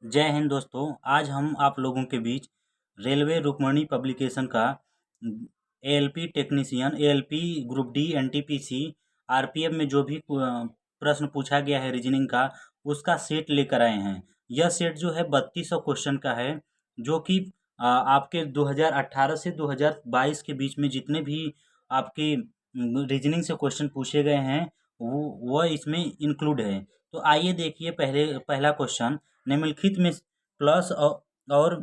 जय हिंद दोस्तों। आज हम आप लोगों के बीच रेलवे रुक्मणी पब्लिकेशन का ALP technician, ALP group D, NTPC, RPF में जो भी प्रश्न पूछा गया है रीजनिंग का, उसका सेट लेकर आए हैं। यह सेट जो है 3200 क्वेश्चन का है, जो कि आपके 2018 से 2022 के बीच में जितने भी आपके रीजनिंग से क्वेश्चन पूछे गए हैं वह इसमें इंक्लूड है। तो आइए देखिए पहला क्वेश्चन। निम्नलिखित में प्लस और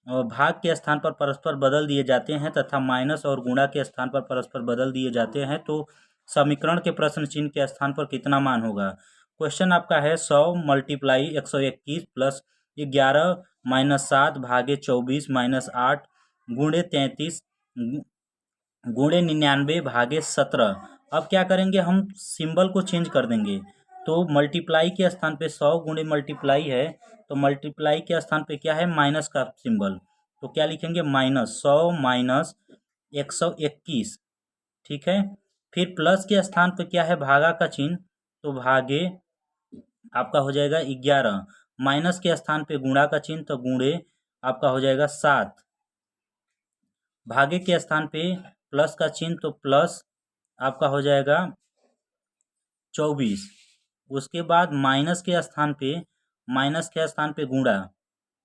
भाग के स्थान पर परस्पर बदल दिए जाते हैं तथा माइनस और गुणा के स्थान पर परस्पर बदल दिए जाते हैं, तो समीकरण के प्रश्न चिन्ह के स्थान पर कितना मान होगा। क्वेश्चन आपका है 100 मल्टीप्लाई 121 प्लस 11 माइनस 7 भागे 24 माइनस 8 गुणे 33 गुणे 99 भागे 17। अब क्या करेंगे, हम सिंबल को चेंज कर देंगे। तो मल्टीप्लाई के स्थान पे 100 गुणे मल्टीप्लाई है, तो मल्टीप्लाई के स्थान पे क्या है, माइनस का सिंबल। तो क्या लिखेंगे, माइनस 100 माइनस 121। ठीक है। फिर प्लस के स्थान पे क्या है, भागा का चिन्ह, तो भागे आपका हो जाएगा 11। माइनस के स्थान पे गुणा का चिन्ह, तो गुणे आपका हो जाएगा 7। भागे के स्थान पे प्लस का चिन्ह, तो प्लस आपका हो जाएगा 24। उसके बाद माइनस के स्थान पे गुणा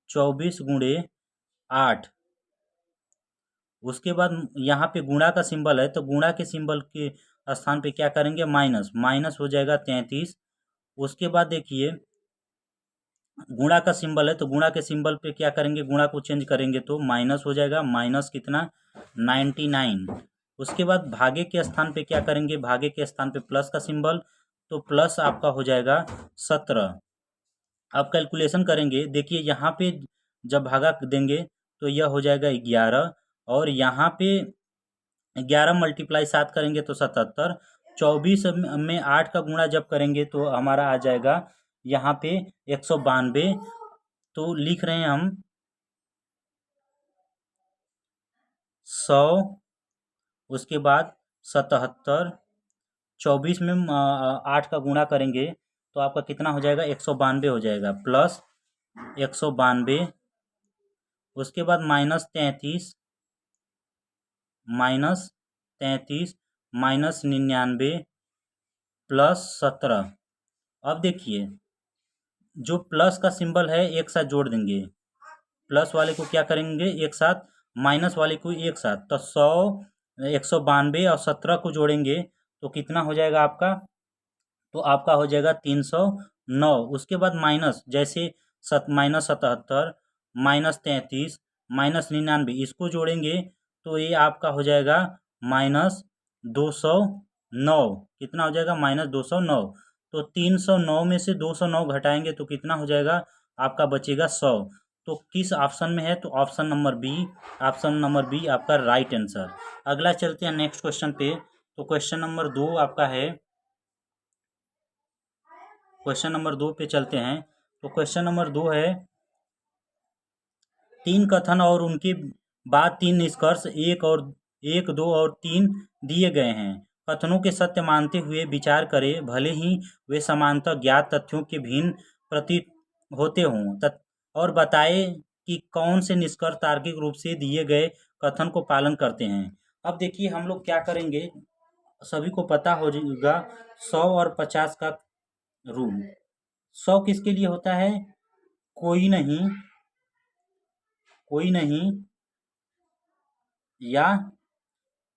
24 गुणे 8। उसके बाद यहाँ पे गुणा का सिंबल है, तो गुणा के सिंबल के स्थान पे क्या करेंगे, माइनस। माइनस हो जाएगा 33। उसके बाद देखिए गुणा का सिंबल है, तो गुणा के सिंबल पे क्या करेंगे, गुणा को चेंज करेंगे तो माइनस हो जाएगा। माइनस कितना, 99। उसके बाद भागे के स्थान पे क्या करेंगे, भागे के स्थान पे प्लस का सिंबल, तो प्लस आपका हो जाएगा 17। अब कैलकुलेशन करेंगे, देखिए यहाँ पे जब भागा देंगे तो यह हो जाएगा 11, और यहाँ पे 11 मल्टीप्लाई 7 करेंगे तो 77। 24 में 8 का गुणा जब करेंगे तो हमारा आ जाएगा यहाँ पे 192। तो लिख रहे हैं हम 100, उसके बाद 77, 24 में 8 का गुणा करेंगे तो आपका कितना हो जाएगा, 192 हो जाएगा, प्लस 192। उसके बाद माइनस 33, माइनस 99 प्लस 17। अब देखिए जो प्लस का सिंबल है एक साथ जोड़ देंगे, प्लस वाले को क्या करेंगे एक साथ, माइनस वाले को एक साथ, तो 100 192 और 17 को जोड़ेंगे तो कितना हो जाएगा आपका, तो आपका हो जाएगा 309। उसके बाद माइनस, जैसे माइनस 77 माइनस 33 माइनस 99, इसको जोड़ेंगे तो ये आपका हो जाएगा माइनस 209। कितना हो जाएगा, माइनस 209। तो 309 में से 209 घटाएंगे तो कितना हो जाएगा, आपका बचेगा 100। तो किस ऑप्शन में है, तो option number B, option number B आपका राइट आंसर। अगला चलते हैं नेक्स्ट क्वेश्चन पे। तो क्वेश्चन नंबर 2 आपका है, क्वेश्चन नंबर 2 पे चलते हैं। तो क्वेश्चन नंबर 2 है, 3 कथन और उनके बाद 3 निष्कर्ष 1, 2 और 3 दिए गए हैं। कथनों के सत्य मानते हुए विचार करें, भले ही वे समानतः ज्ञात तथ्यों के भिन्न प्रतीत होते हों, और बताए कि कौन से निष्कर्ष तार्किक रूप से दिए गए कथन को पालन करते हैं। अब देखिए हम लोग क्या करेंगे, सभी को पता हो जाएगा 100 और 50 का रूल। 100 किसके लिए होता है, कोई नहीं, कोई नहीं या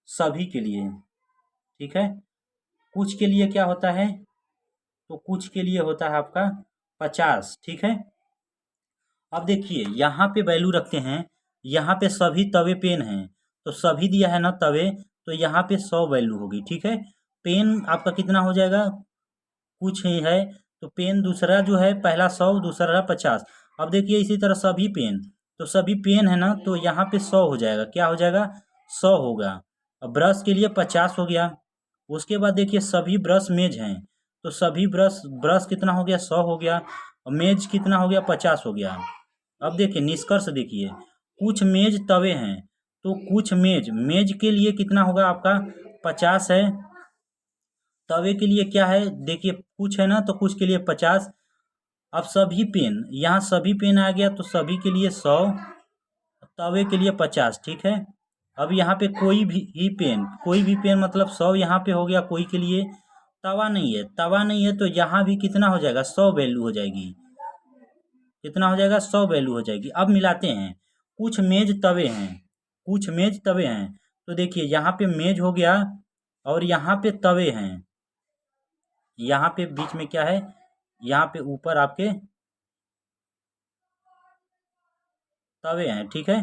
सभी के लिए। ठीक है। कुछ के लिए क्या होता है, तो कुछ के लिए होता है आपका 50। ठीक है। अब देखिए यहाँ पे वैल्यू रखते हैं, यहाँ पे सभी तवे पेन हैं, तो सभी दिया है ना तवे, तो यहाँ पे 100 वैल्यू होगी। ठीक है। पेन आपका कितना हो जाएगा, कुछ ही है, तो पेन दूसरा जो है, पहला 100 दूसरा 50। अब देखिए इसी तरह सभी पेन, तो सभी पेन है ना, तो यहाँ पे 100 हो जाएगा, क्या हो जाएगा, 100 होगा। अब ब्रश के लिए 50 हो गया। उसके बाद देखिए सभी ब्रश मेज हैं, तो सभी ब्रश ब्रश कितना हो गया, 100 हो गया, और मेज कितना हो गया, 50 हो गया। अब देखिए निष्कर्ष देखिए, कुछ मेज तवे हैं, तो कुछ मेज, मेज के लिए कितना होगा आपका 50 है, तवे के लिए क्या है, देखिए कुछ है ना, तो कुछ के लिए 50। अब सभी पेन, यहाँ सभी पेन आ गया तो सभी के लिए 100, तवे के लिए 50, ठीक है। अब यहाँ पे कोई भी पेन मतलब 100 यहाँ पे हो गया कोई के लिए। तवा नहीं है तो यहाँ भी कितना हो जाएगा, 100 वैल्यू हो जाएगी। कितना हो जाएगा, 100 वैल्यू हो जाएगी। अब मिलाते हैं, कुछ मेज तवे हैं, कुछ मेज तवे हैं। तो देखिए यहाँ पे मेज हो गया और यहाँ पे तवे हैं। यहाँ पे बीच में क्या है, यहाँ पे ऊपर आपके तवे हैं, ठीक है।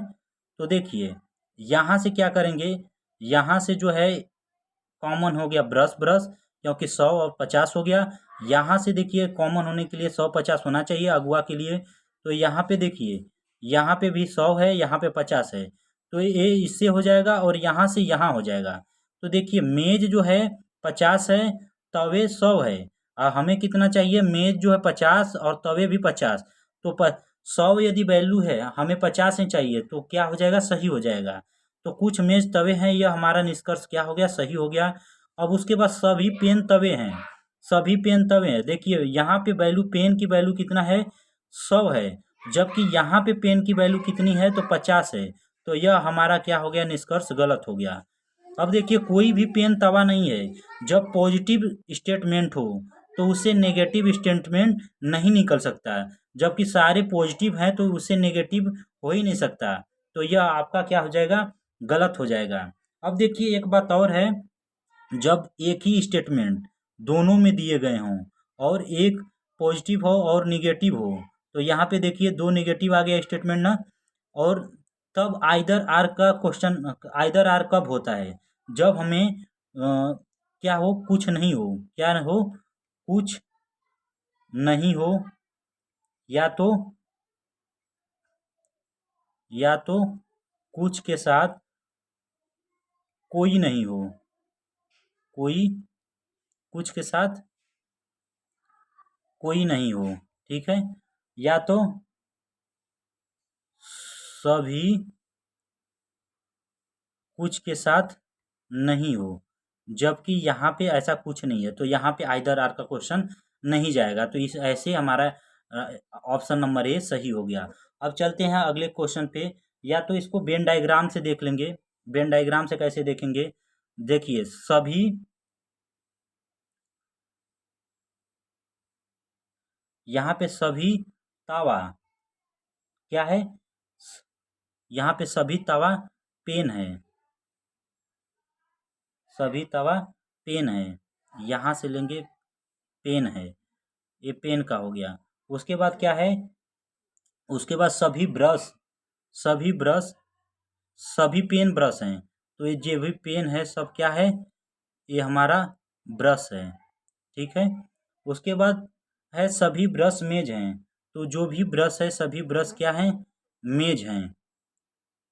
तो देखिए यहाँ से क्या करेंगे, यहाँ से जो है कॉमन हो गया ब्रश ब्रश, क्योंकि 100 और 50 हो गया। यहाँ से देखिए कॉमन होने के लिए 100 50 होना चाहिए अगुआ के लिए। तो यहाँ पे देखिए, यहाँ पे भी 100 है, यहाँ पे 50 है, तो ये इससे हो जाएगा और यहाँ से यहाँ हो जाएगा। तो देखिए मेज जो है 50 है, तवे 100 है, और हमें कितना चाहिए, मेज जो है 50 और तवे भी 50। तो 100 यदि वैल्यू है, हमें 50 ही चाहिए, तो क्या हो जाएगा, सही हो जाएगा। तो कुछ मेज तवे हैं, यह हमारा निष्कर्ष क्या हो गया, सही हो गया। अब उसके बाद सभी पेन तवे हैं, सभी पेन तवे हैं। देखिए यहाँ पे वैल्यू, पेन की वैल्यू कितना है, 100 है, जबकि यहाँ पे पेन की वैल्यू कितनी है, तो 50 है। तो यह हमारा क्या हो गया, निष्कर्ष गलत हो गया। अब देखिए कोई भी पेन तवा नहीं है, जब पॉजिटिव स्टेटमेंट हो तो उससे नेगेटिव स्टेटमेंट नहीं निकल सकता, जबकि सारे पॉजिटिव हैं तो उससे नेगेटिव हो ही नहीं सकता। तो यह आपका क्या हो जाएगा, गलत हो जाएगा। अब देखिए एक बात और है, जब एक ही स्टेटमेंट दोनों में दिए गए हों और एक पॉजिटिव हो और निगेटिव हो, तो यहाँ पे देखिए दो निगेटिव आ गया स्टेटमेंट ना, और तब आइदर आर का क्वेश्चन, आइदर आर कब होता है, जब हमें क्या हो, कुछ नहीं हो, क्या हो, कुछ नहीं हो, या तो कुछ के साथ कोई नहीं हो, कोई कुछ के साथ कोई नहीं हो, ठीक है, या तो सभी कुछ के साथ नहीं हो, जबकि यहाँ पे ऐसा कुछ नहीं है, तो यहाँ पे आइदर आर का क्वेश्चन नहीं जाएगा। तो इस ऐसे हमारा ऑप्शन नंबर ए सही हो गया। अब चलते हैं अगले क्वेश्चन पे, या तो इसको वेन डायग्राम से देख लेंगे। वेन डायग्राम से कैसे देखेंगे, देखिए सभी, यहाँ पे सभी तावा क्या है, यहाँ पे सभी तवा पेन है, सभी तवा पेन है, यहाँ से लेंगे पेन है, ये पेन का हो गया। उसके बाद क्या है, उसके बाद सभी ब्रश, सभी ब्रश, सभी पेन ब्रश हैं, तो ये जो भी पेन है सब क्या है, ये हमारा ब्रश है, ठीक है। उसके बाद है सभी ब्रश मेज हैं, तो जो भी ब्रश है सभी ब्रश क्या हैं, मेज हैं,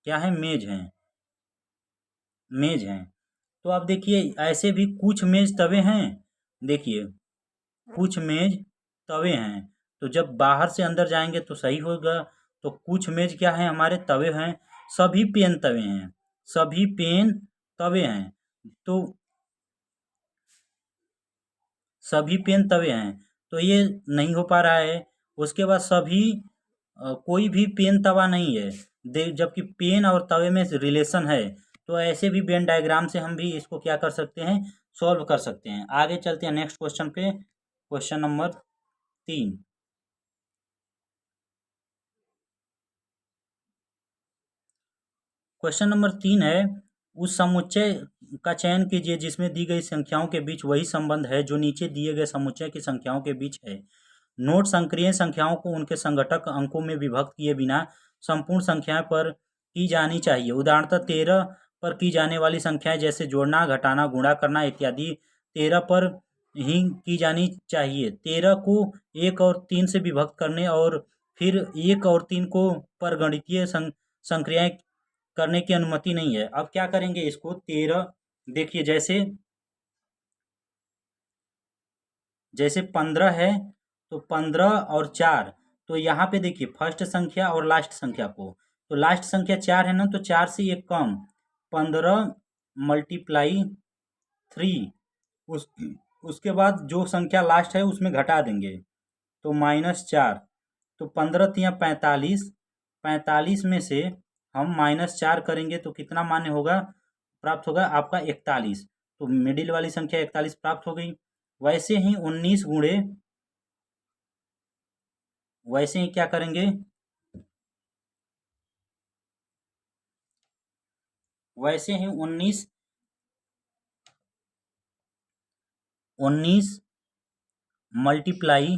क्या है, मेज हैं, मेज हैं। तो आप देखिए ऐसे भी कुछ मेज तवे हैं, देखिए कुछ मेज तवे हैं, तो जब बाहर से अंदर जाएंगे तो सही होगा। तो कुछ मेज क्या है, हमारे तवे हैं, सभी पेन तवे हैं, सभी पेन तवे हैं, तो सभी पेन तवे हैं, तो ये नहीं हो पा रहा है। उसके बाद सभी कोई भी पेन तवा नहीं है, जबकि पेन और तवे में रिलेशन है, तो ऐसे भी वेन डायग्राम से हम भी इसको क्या कर सकते हैं, सॉल्व कर सकते हैं। आगे चलते हैं नेक्स्ट क्वेश्चन पे, क्वेश्चन नंबर 3। क्वेश्चन नंबर 3 है, उस समुच्चय का चयन कीजिए जिसमें दी गई संख्याओं के बीच वही संबंध है जो नीचे दिए गए समुच्चय की संख्याओं के बीच है। नोट संक्रिय संख्याओं को उनके संघटक अंकों में विभक्त किए बिना संपूर्ण संख्याएं पर की जानी चाहिए। उदाहरणतः 13 पर की जाने वाली संख्याएं जैसे जोड़ना, घटाना, गुणा करना इत्यादि 13 पर ही की जानी चाहिए। 13 को 1 और 3 से विभक्त करने और फिर 1 और 3 को पर गणितीय संक्रियाएं करने की अनुमति नहीं है। अब क्या करेंगे इसको, 13 देखिए, जैसे 15 है, तो 15 और 4, तो यहाँ पे देखिए फर्स्ट संख्या और लास्ट संख्या को, तो लास्ट संख्या 4 है ना, तो 4 से 1 कम, 15 मल्टीप्लाई 3, उस उसके बाद जो संख्या लास्ट है उसमें घटा देंगे, तो -4, तो 15 तिया 45, 45 में से हम -4 करेंगे तो कितना मान्य होगा, प्राप्त होगा आपका 41। तो मिडिल वाली संख्या 41 प्राप्त हो गई। वैसे ही 19 गुणे, वैसे ही क्या करेंगे, वैसे ही 19 मल्टीप्लाई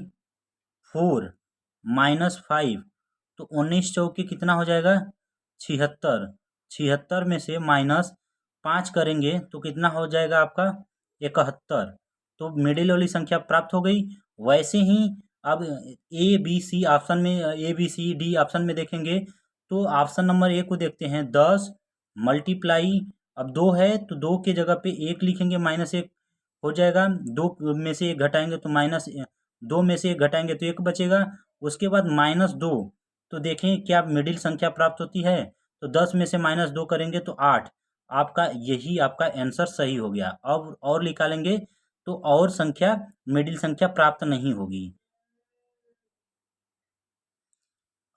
4 -5, तो 19 चौके कितना हो जाएगा, 76। 76 में से -5 करेंगे तो कितना हो जाएगा आपका, 71। तो मिडिल वाली संख्या प्राप्त हो गई। वैसे ही अब ए बी सी ऑप्शन में, A B C D option में देखेंगे तो ऑप्शन नंबर ए को देखते हैं। 10 मल्टीप्लाई, अब 2 है तो 2 के जगह पे 1 लिखेंगे, -1 हो जाएगा। 2 में से 1 घटाएंगे तो -2 में से 1 घटाएंगे तो 1 बचेगा। उसके बाद -2, तो देखें क्या मिडिल संख्या प्राप्त होती है, तो 10 में से -2 करेंगे तो 8। आपका यही आपका आंसर सही हो गया। अब और निकालेंगे तो और संख्या, मिडिल संख्या प्राप्त नहीं होगी।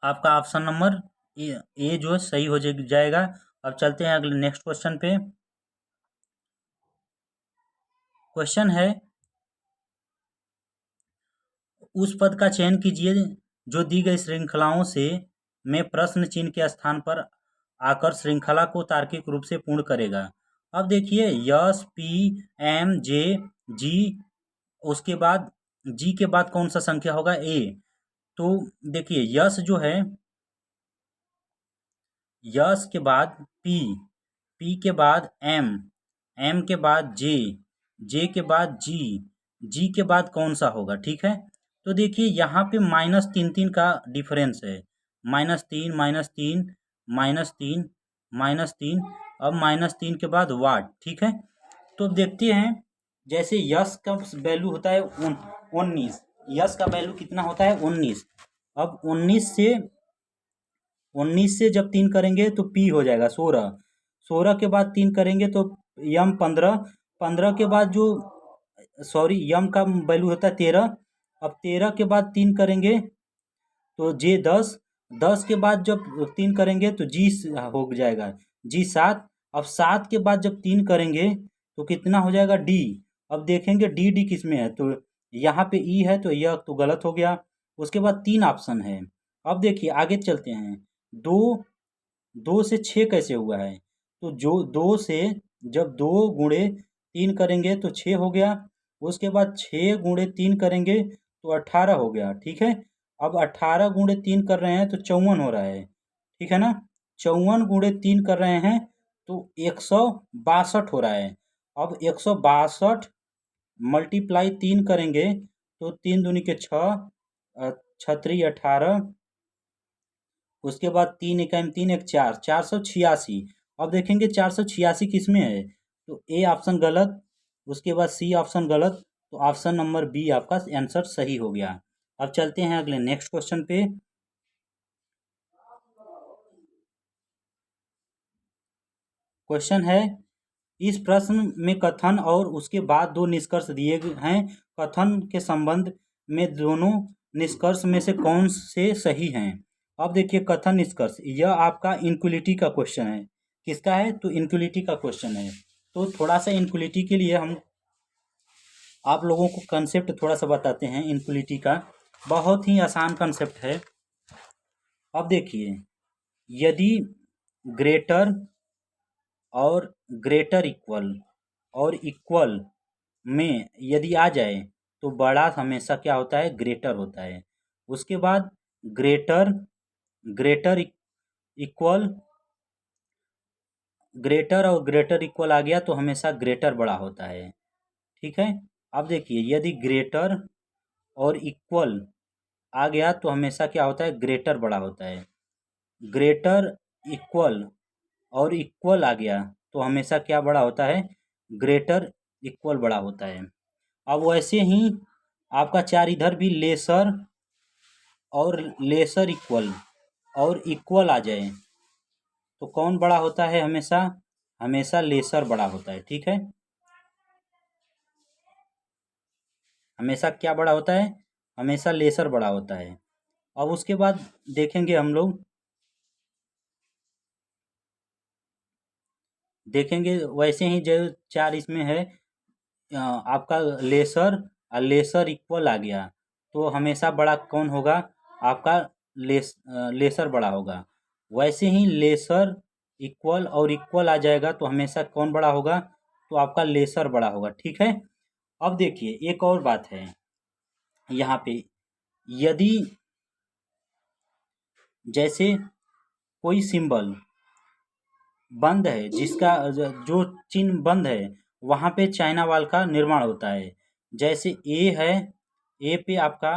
आपका ऑप्शन नंबर ए जो है सही हो जाएगा। अब चलते हैं अगले नेक्स्ट क्वेश्चन पे। क्वेश्चन है, उस पद का चयन कीजिए जो दी गई श्रृंखलाओं से में प्रश्न चिन्ह के स्थान पर आकर श्रृंखला को तार्किक रूप से पूर्ण करेगा। अब देखिए यस, पी, एम, जे, जी, उसके बाद जी के बाद कौन सा संख्या होगा, ए। तो देखिए यस जो है, यस के बाद पी, पी के बाद एम, एम के बाद जे के बाद जी, जी के बाद कौन सा होगा, ठीक है। तो देखिए यहाँ पे -3 का डिफरेंस है, -3, -3, -3, -3, अब -3 के बाद वाट, ठीक है। तो अब देखते हैं, जैसे यस का वैल्यू होता है 19, यस का वैल्यू कितना होता है, 19। अब 19 से जब 3 करेंगे तो पी हो जाएगा 16, 16 के बाद 3 करेंगे तो यम 15, 15 के बाद जो, सॉरी, यम का वैल्यू होता है 13। अब 13 के बाद 3 करेंगे तो जे 10, 10 के बाद जब 3 करेंगे तो जी हो जाएगा, जी 7। अब 7 के बाद जब 3 करेंगे तो कितना हो जाएगा, डी। अब देखेंगे डी, डी किस में है, तो यहाँ पे ई है तो यह तो गलत हो गया। उसके बाद 3 ऑप्शन है। अब देखिए आगे चलते हैं। दो, 2 से 6 कैसे हुआ है, तो जो 2 से जब 2 गुणे 3 करेंगे तो 6 हो गया। उसके बाद 6 गुणे 3 करेंगे तो 18 हो गया, ठीक है। अब 18 गुणे 3 कर रहे हैं तो 54 हो रहा है, ठीक है ना। 54 गुणे 3 कर रहे हैं तो 162 हो रहा है। अब 162 मल्टीप्लाई 3 करेंगे तो 3 दूनी के 6, छत्री 18, उसके बाद 3 एकम 3 एक 4, 486। अब देखेंगे 486 किस में है, तो ए ऑप्शन गलत, उसके बाद सी ऑप्शन गलत, तो ऑप्शन नंबर बी आपका आंसर सही हो गया। अब चलते हैं अगले नेक्स्ट क्वेश्चन पे। क्वेश्चन है, इस प्रश्न में कथन और उसके बाद 2 निष्कर्ष दिए हैं। कथन के संबंध में दोनों निष्कर्ष में से कौन से सही हैं। अब देखिए कथन निष्कर्ष, यह आपका इनक्वलिटी का क्वेश्चन है। किसका है, तो इनक्वलिटी का क्वेश्चन है। तो थोड़ा सा इनक्वलिटी के लिए हम आप लोगों को कंसेप्ट थोड़ा सा बताते हैं इनक्वलिटी का। बहुत ही आसान कंसेप्ट है। अब देखिए, यदि ग्रेटर और ग्रेटर इक्वल और इक्वल में यदि आ जाए तो बड़ा हमेशा क्या होता है, ग्रेटर होता है। उसके बाद ग्रेटर, ग्रेटर इक्वल, ग्रेटर और ग्रेटर इक्वल आ गया तो हमेशा ग्रेटर बड़ा होता है, ठीक है। अब देखिए यदि ग्रेटर और इक्वल आ गया तो हमेशा क्या होता है, ग्रेटर बड़ा होता है। ग्रेटर इक्वल और इक्वल आ गया तो हमेशा क्या बड़ा होता है, ग्रेटर इक्वल बड़ा होता है। अब वैसे ही आपका 4 इधर भी लेसर और लेसर इक्वल और इक्वल आ जाए तो कौन बड़ा होता है, हमेशा हमेशा लेसर बड़ा होता है, ठीक है। हमेशा क्या बड़ा होता है, हमेशा लेसर बड़ा होता है। अब उसके बाद देखेंगे हम लोग, देखेंगे वैसे ही जो 4 इसमें है, आपका लेसर और लेसर इक्वल आ गया, तो हमेशा बड़ा कौन होगा? आपका लेसर बड़ा होगा। वैसे ही लेसर इक्वल और इक्वल आ जाएगा तो हमेशा कौन बड़ा होगा? तो आपका लेसर बड़ा होगा। ठीक है। अब देखिए एक और बात है यहाँ पे, यदि जैसे कोई सिंबल बंद है, जिसका जो चिन्ह बंद है, वहाँ पे चाइना वाल का निर्माण होता है। जैसे ए है, ए पे आपका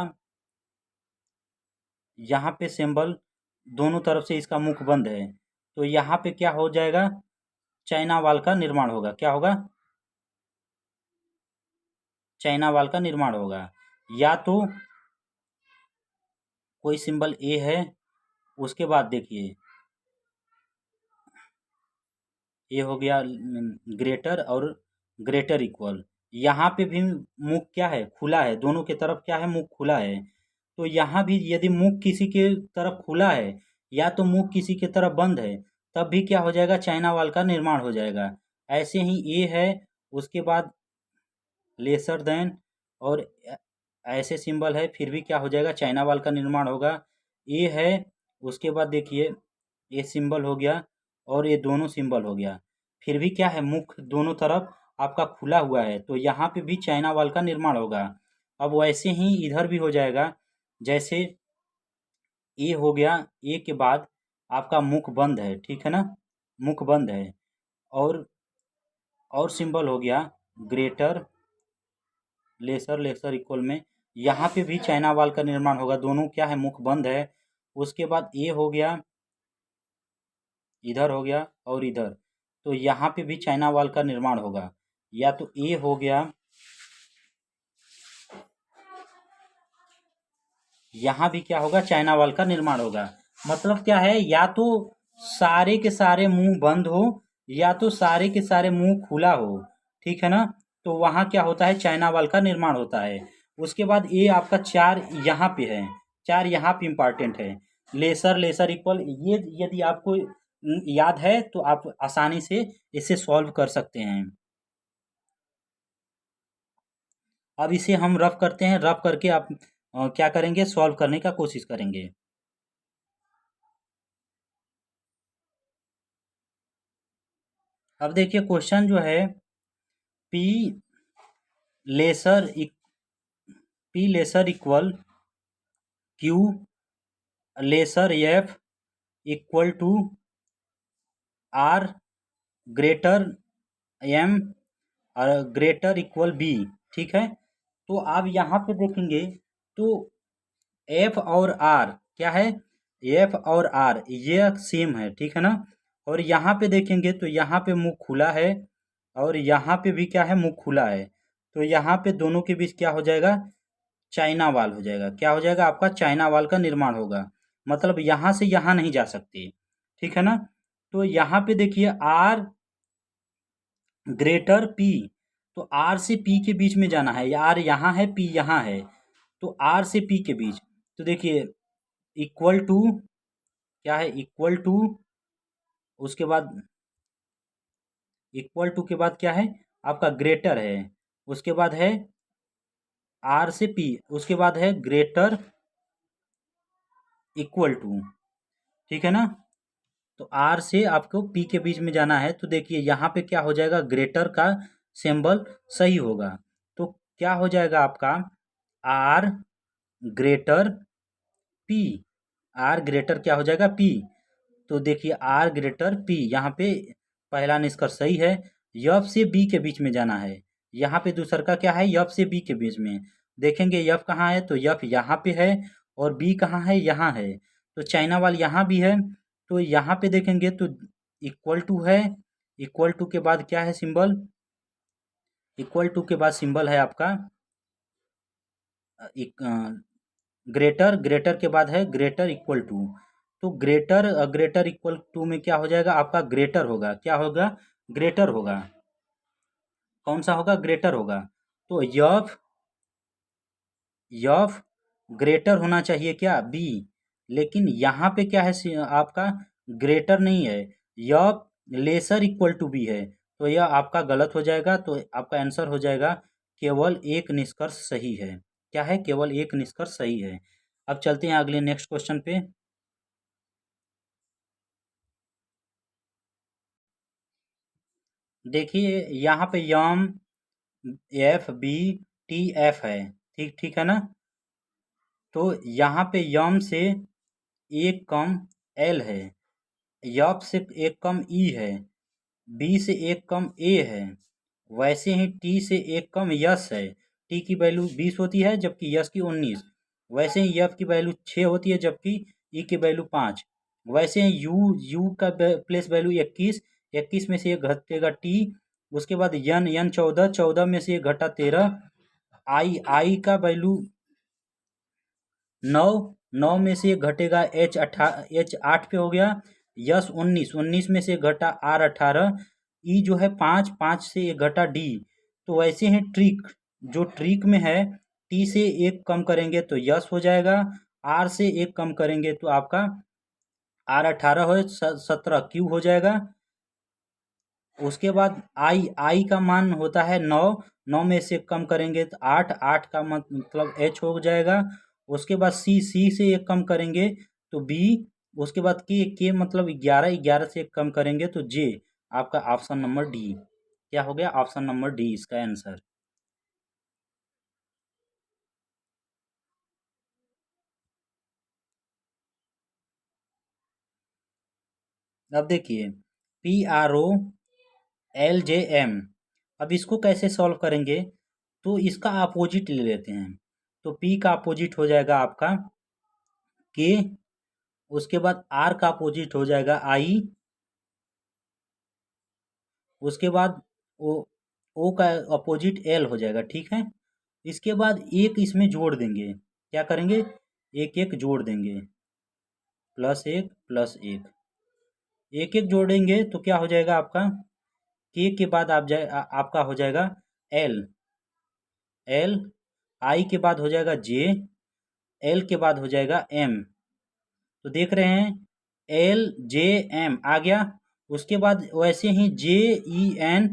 यहाँ पे सिंबल दोनों तरफ से इसका मुख बंद है, तो यहाँ पे क्या हो जाएगा? चाइना वाल का निर्माण होगा। क्या होगा? चाइना वाल का निर्माण होगा। या तो कोई सिंबल ए है, उसके बाद देखिए ये हो गया ग्रेटर और ग्रेटर इक्वल। यहाँ पे भी मुख क्या है? खुला है। दोनों के तरफ क्या है? मुख खुला है। तो यहाँ भी यदि मुख किसी के तरफ खुला है या तो मुख किसी के तरफ बंद है, तब भी क्या हो जाएगा? चाइना वाल का निर्माण हो जाएगा। ऐसे ही ए है, उसके बाद लेसर देन और ऐसे सिंबल है, फिर भी क्या हो जाएगा? चाइना वाल का निर्माण होगा। ए है, उसके बाद देखिए ये सिंबल हो गया और ये दोनों सिंबल हो गया, फिर भी क्या है? मुख दोनों तरफ आपका खुला हुआ है, तो यहाँ पे भी चाइना वाल का निर्माण होगा। अब वैसे ही इधर भी हो जाएगा। जैसे ए हो गया, ए के बाद आपका मुख बंद है, ठीक है ना? मुख बंद है। और सिंबल हो गया ग्रेटर, लेसर, लेसर इक्वल में यहाँ पे भी चाइना वाल का निर्माण होगा। दोनों क्या है? मुख बंद है। उसके बाद ए हो गया, इधर हो गया और इधर, तो यहाँ पे भी चाइना वाल का निर्माण होगा। या तो ए हो गया, यहाँ भी क्या होगा? चाइना वाल का निर्माण होगा। मतलब क्या है? या तो सारे के सारे मुंह बंद हो या तो सारे के सारे मुंह खुला हो, ठीक है ना? तो वहाँ क्या होता है? चाइना वाल का निर्माण होता है। उसके बाद ये आपका 4 यहाँ पे है, 4 यहाँ पे इम्पॉर्टेंट है। लेसर, लेसर इक्वल, ये यदि आपको याद है तो आप आसानी से इसे सॉल्व कर सकते हैं। अब इसे हम रफ करते हैं, रफ करके आप क्या करेंगे? सॉल्व करने का कोशिश करेंगे। अब देखिए क्वेश्चन जो है, P lesser P lesser equal Q lesser F equal to R greater M और ग्रेटर इक्वल बी, ठीक है? तो आप यहाँ पे देखेंगे तो एफ और आर क्या है? एफ और आर ये सेम है, ठीक है ना? और यहाँ पे देखेंगे तो यहाँ पे मुंह खुला है और यहाँ पे भी क्या है? मुंह खुला है। तो यहाँ पे दोनों के बीच क्या हो जाएगा? चाइना वाल हो जाएगा। क्या हो जाएगा? आपका चाइना वाल का निर्माण होगा। मतलब यहाँ से यहाँ नहीं जा सकते, ठीक है ना? तो यहाँ पे देखिए आर ग्रेटर पी, तो आर से पी के बीच में जाना है। आर यहाँ है, पी यहाँ है, तो आर से पी के बीच, तो देखिए इक्वल टू क्या है? इक्वल टू, उसके बाद इक्वल टू के बाद क्या है? आपका ग्रेटर है। उसके बाद है आर से पी, उसके बाद है ग्रेटर इक्वल टू, ठीक है ना? तो आर से आपको पी के बीच में जाना है, तो देखिए यहाँ पे क्या हो जाएगा? ग्रेटर का सिंबल सही होगा। तो क्या हो जाएगा आपका? R greater P, R greater क्या हो जाएगा? पी। तो देखिए आर ग्रेटर पी, यहाँ पे पहला निष्कर्ष सही है। यफ से बी के बीच में जाना है। यहाँ पे दूसर का क्या है? यफ से बी के बीच में। देखेंगे यफ कहाँ है? तो यफ यहाँ पे है और बी कहाँ है? यहाँ है। तो चाइना वाल यहाँ भी है। तो यहाँ पे देखेंगे तो इक्वल टू है, इक्वल टू के बाद क्या है सिंबल? इक्वल टू के बाद सिंबल है आपका ग्रेटर, ग्रेटर के बाद है ग्रेटर इक्वल टू। तो ग्रेटर ग्रेटर इक्वल टू में क्या हो जाएगा? आपका ग्रेटर होगा। क्या होगा? ग्रेटर होगा। कौन सा होगा? ग्रेटर होगा। तो यफ, यफ ग्रेटर होना चाहिए क्या, बी। लेकिन यहाँ पे क्या है आपका ग्रेटर नहीं है, यह लेसर इक्वल टू बी है, तो यह आपका गलत हो जाएगा। तो आपका आंसर हो जाएगा केवल एक निष्कर्ष सही है। क्या है, केवल एक निष्कर्ष सही है। अब चलते हैं अगले नेक्स्ट क्वेश्चन पे। देखिए यहाँ पे यम एफ बी टी एफ है, ठीक ठीक है ना। तो यहाँ पे यम से एक कम एल है, यप से एक कम ई है, बी से एक कम ए है, वैसे ही टी से एक कम यस है। टी की वैल्यू 20 होती है जबकि यस की 19। वैसे ही यफ की वैल्यू 6 होती है जबकि ई की वैल्यू 5। वैसे ही यू यू का प्लेस वैल्यू 21, 21 में से एक घटेगा टी। उसके बाद यन यन 14, 14 में से एक घटा 13। आई आई का वैल्यू 9, 9 में से एक घटेगा एच 8 पे हो गया। यस 19, 19 में से एक घटा आर 18। ई जो है 5, 5 से एक घटा डी। तो वैसे ही ट्रिक, जो ट्रिक में है, टी से एक कम करेंगे तो यस हो जाएगा, आर से एक कम करेंगे तो आपका आर 18 हो 17 क्यू हो जाएगा। उसके बाद आई आई का मान होता है 9, 9 में से कम करेंगे तो 8, 8 का मतलब एच हो जाएगा। उसके बाद सी, सी से एक कम करेंगे तो बी। उसके बाद के मतलब 11, 11 से एक कम करेंगे तो जे। आपका ऑप्शन नंबर डी क्या हो गया, ऑप्शन नंबर डी इसका आंसर। अब देखिए P R O L J M, अब इसको कैसे सॉल्व करेंगे, तो इसका अपोजिट ले लेते हैं। तो पी का अपोजिट हो जाएगा आपका के, उसके बाद आर का अपोजिट हो जाएगा आई, उसके बाद ओ का अपोजिट एल हो जाएगा, ठीक है। इसके बाद एक इसमें जोड़ देंगे, क्या करेंगे, एक एक जोड़ देंगे, प्लस एक प्लस एक, एक एक जोड़ेंगे तो क्या हो जाएगा आपका के बाद आपका हो जाएगा एल, एल आई के बाद हो जाएगा जे, एल के बाद हो जाएगा एम। तो देख रहे हैं एल जे एम आ गया। उसके बाद वैसे ही जे ई एन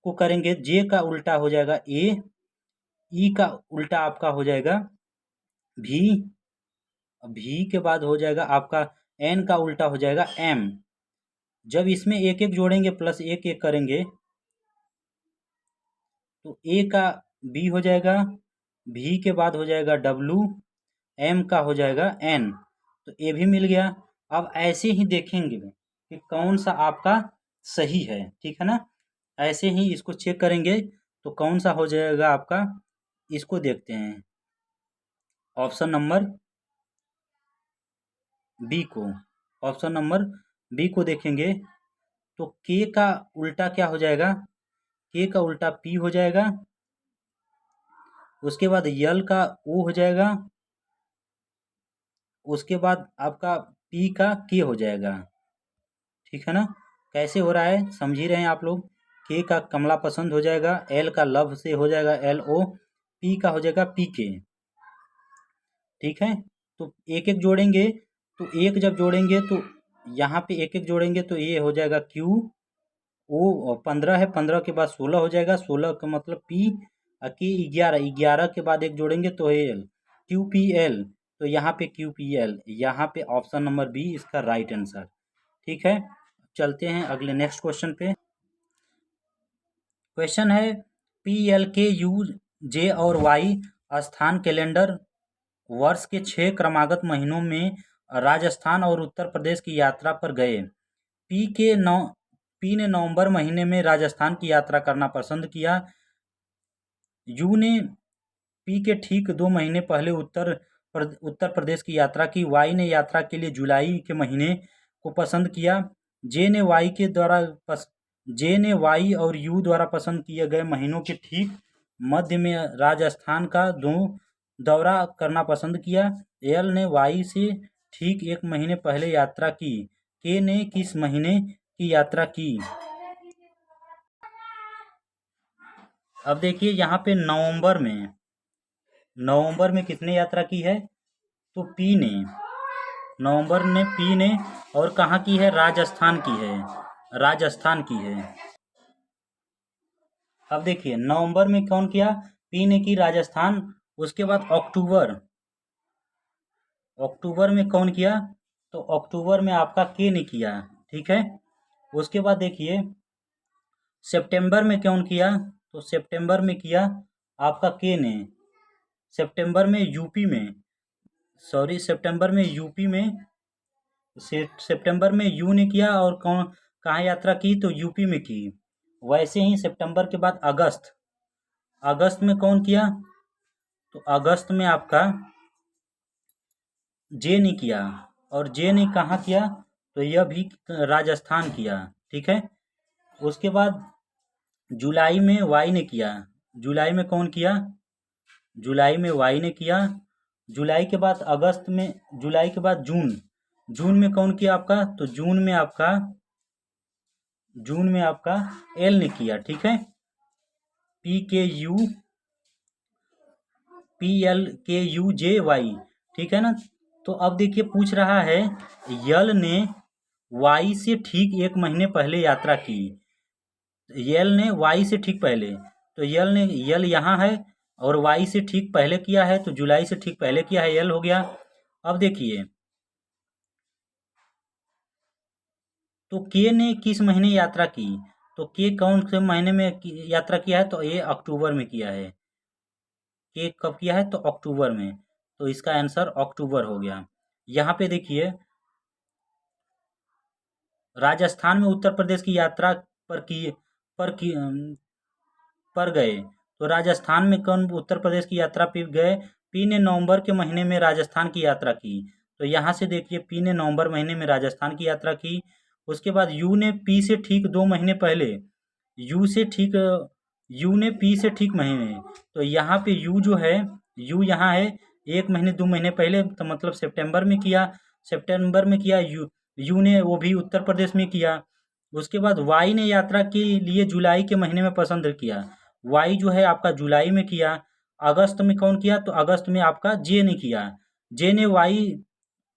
को करेंगे, जे का उल्टा हो जाएगा ए, ई का उल्टा आपका हो जाएगा भी, भी के बाद हो जाएगा आपका एन का उल्टा हो जाएगा एम। जब इसमें एक एक जोड़ेंगे प्लस एक एक करेंगे तो ए का बी हो जाएगा, भी के बाद हो जाएगा डब्लू, एम का हो जाएगा एन। तो ए भी मिल गया। अब ऐसे ही देखेंगे कि कौन सा आपका सही है, ठीक है ना। ऐसे ही इसको चेक करेंगे तो कौन सा हो जाएगा आपका, इसको देखते हैं ऑप्शन नंबर बी को। ऑप्शन नंबर बी को देखेंगे तो के का उल्टा क्या हो जाएगा, के का उल्टा पी हो जाएगा। उसके बाद यल का ओ हो जाएगा। उसके बाद आपका पी का के हो जाएगा, ठीक है ना। कैसे हो रहा है समझ ही रहे हैं आप लोग। के का कमला पसंद हो जाएगा, एल का लव से हो जाएगा एल ओ, पी का हो जाएगा पी के, ठीक है। तो एक एक जोड़ेंगे, तो एक जब जोड़ेंगे तो यहाँ पे एक एक जोड़ेंगे तो ये हो जाएगा क्यू ओ, 15 है, 15 के बाद 16 हो जाएगा, 16 का मतलब पी, की 11, 11 के बाद एक जोड़ेंगे तो एल, क्यू पी एल। तो यहाँ पे क्यू पी एल, यहाँ पे ऑप्शन नंबर बी इसका राइट आंसर, ठीक है। चलते हैं अगले नेक्स्ट क्वेश्चन पे। क्वेश्चन है पी एल के यू जे और वाई स्थान कैलेंडर वर्ष के 6 क्रमागत महीनों में राजस्थान और उत्तर प्रदेश की यात्रा पर गए। पी के नौ पी ने नवंबर महीने में राजस्थान की यात्रा करना पसंद किया। यू ने पी के ठीक 2 महीने पहले उत्तर प्रदेश की यात्रा की। वाई ने यात्रा के लिए जुलाई के महीने को पसंद किया। जे ने वाई के द्वारा जे ने वाई और यू द्वारा पसंद किए गए महीनों के ठीक मध्य में राजस्थान का दौरा करना पसंद किया। एल ने वाई से ठीक 1 महीने पहले यात्रा की। के ने किस महीने की यात्रा की। अब देखिए यहाँ पे नवंबर में किसने यात्रा की है, तो पी ने, नवंबर में पी ने, और कहाँ की है, राजस्थान की है, राजस्थान की है। अब देखिए नवंबर में कौन किया, पी ने की राजस्थान। उसके बाद अक्टूबर, अक्टूबर में कौन किया, तो अक्टूबर में आपका के ने किया, ठीक है। उसके बाद देखिए सितंबर में कौन किया, तो सितंबर में किया आपका के ने, सितंबर में यूपी में, सॉरी सितंबर में यूपी में, सितंबर में यू ने किया, और कौन कहाँ यात्रा की, तो यूपी में की। वैसे ही सितंबर के बाद अगस्त, अगस्त में कौन किया, तो अगस्त में आपका जे ने किया, और जे ने कहाँ किया, तो यह भी राजस्थान किया, ठीक है। उसके बाद जुलाई में वाई ने किया, जुलाई में कौन किया, जुलाई में वाई ने किया। जुलाई के बाद अगस्त में, जुलाई के बाद जून, जून में कौन किया आपका, तो जून में आपका, जून में आपका एल ने किया, ठीक है। पी के यू, पी एल के यू जे वाई, ठीक है ना। तो अब देखिए पूछ रहा है यल ने वाई से ठीक एक महीने पहले यात्रा की, यल ने वाई से ठीक पहले, तो यल यहाँ है, और वाई से ठीक पहले किया है, तो जुलाई से ठीक पहले किया है, यल हो गया। अब देखिए तो के ने किस महीने यात्रा की, तो के कौन से महीने में यात्रा किया है, तो ये अक्टूबर में किया है। के कब किया है, तो अक्टूबर में, तो इसका आंसर अक्टूबर हो गया। यहाँ पे देखिए राजस्थान में उत्तर प्रदेश की यात्रा पर की पर की पर गए, तो राजस्थान में कौन उत्तर प्रदेश की यात्रा पे गए, पी ने नवंबर के महीने में राजस्थान की यात्रा की, तो यहाँ से देखिए पी ने नवंबर महीने में राजस्थान की यात्रा की। उसके बाद यू ने पी से ठीक 2 महीने पहले, यू से ठीक, यू ने पी से ठीक महीने, तो यहाँ पे यू जो है, यू यहाँ है 1 महीने 2 महीने पहले, तो मतलब सितंबर में किया, सितंबर में किया यू ने, वो भी उत्तर प्रदेश में किया। उसके बाद वाई ने यात्रा के लिए जुलाई के महीने में पसंद किया, वाई जो है आपका जुलाई में किया। अगस्त में कौन किया, तो अगस्त में आपका जे ने किया, जे ने वाई,